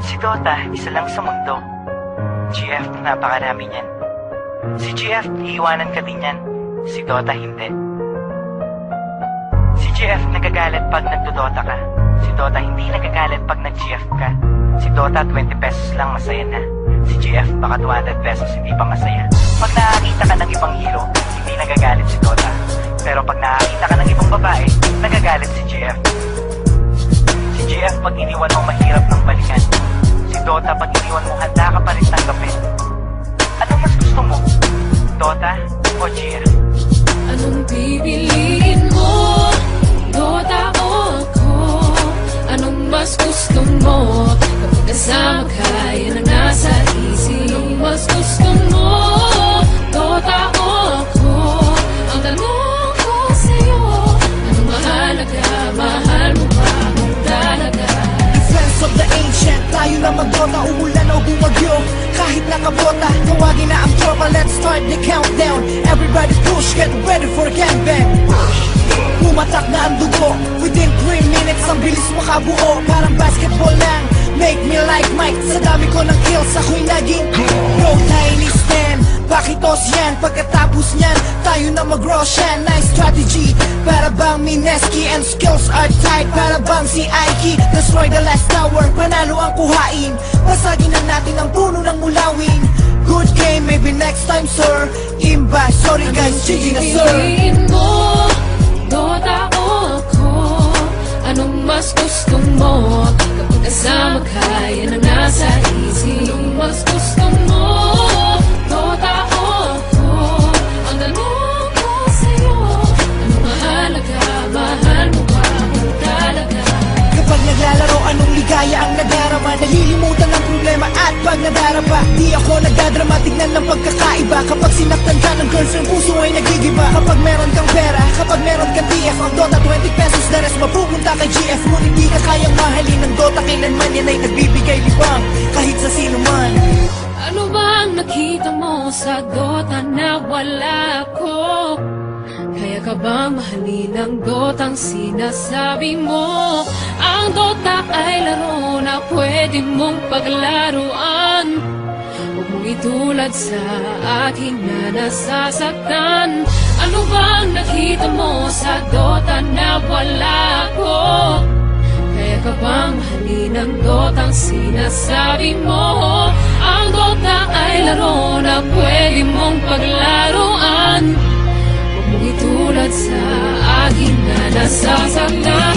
Si Dota, isa lang sa mundo. GF, napakarami niyan. Si GF, iiwanan ka din yan. Si Dota, hindi. Si GF, nagagalit pag nagdodota ka. Si Dota, hindi nagagalit pag nag-GF ka. Si Dota, 20 pesos lang, masaya na. Si GF, baka 200 pesos, hindi pa masaya. Pag nakakita ka ng ibang hero, hindi nagagalit si Dota. Pero pag nakakita ka ng ibang babae, nagagalit si GF. Si GF, pag iniwan mo, mahirap ng balikan. Si Dota, pag iniwan mo, handa ka pa rin tanggapin. Anong mas gusto mo? Dota o GF? Anong pipiliin mo? Dota o ako? Anong mas gusto mo? Kapag kasama ka, yan ang nasa isip. Anong mas gusto mo? Dota o ako? Ang tanong ko sa'yo, anong mahalaga? Mahal mo ba kung talaga? Defense of the ancient, tayo na mag-Dota, umulan o bumagyo. Kahit nakabota, tawagin na ang tropa. Let's start the countdown. Everybody push, get ready for gangbang. Pumatak na ang dugo. Within 3 minutes, ang bilis makabuo. Parang basketball lang, make me like Mike. Sa dami ko ng kills, ako'y naging Bro, tiny stand, pakitos yan. Pagkatapos niyan, tayo na mag-Roshan. Nice strategy, para bang Mineski. And skills are tight, para bang si Aiki. Destroy the last tower, panalo ang kuhain. Pasagin na natin ang puno ng mulawin. Good game, maybe next time sir. Imba, sorry guys, GG na sir. Pipiliin mo? Dota o ako? Anong mas gusto mo? Kapag kasama ka, yan ang nasa isip. Anong mas gusto mo? Dota o ako? Ang tanong ko sa'yo, anong mahalaga? Mahal mo ba kung talaga? Kapag naglalaro, anong ligaya ang nadarama? Nalilimutan ang problema at pag nadarapa, di ako nagdadrama, tignan ng pagkakaiba. Kapag sinaktan ka ng girlfriend, puso ay nagigiba. Kapag meron kang pera, kapag meron kang TF, ang Dota 20 pesos, the rest mapupunta kay GF. Ngunit di ka kayang mahalin ng Dota, kailanman yan ay nagbibigay libang kahit sa sino man. Ano bang nakita mo sa Dota na wala ko? Kaya ka bang mahalin ang Dotang sinasabi mo? Ang Dota ay laro na pwede mong paglaruan. Huwag mong itulad sa akin na nasasaktan. Ano bang nakita mo sa Dota na wala ko? Kaya ka bang mahalin ang Dotang sinasabi mo? Ang Dota ay laro na pwede mong paglaruan. Huwag mong itulad sa akin na nasasaktan.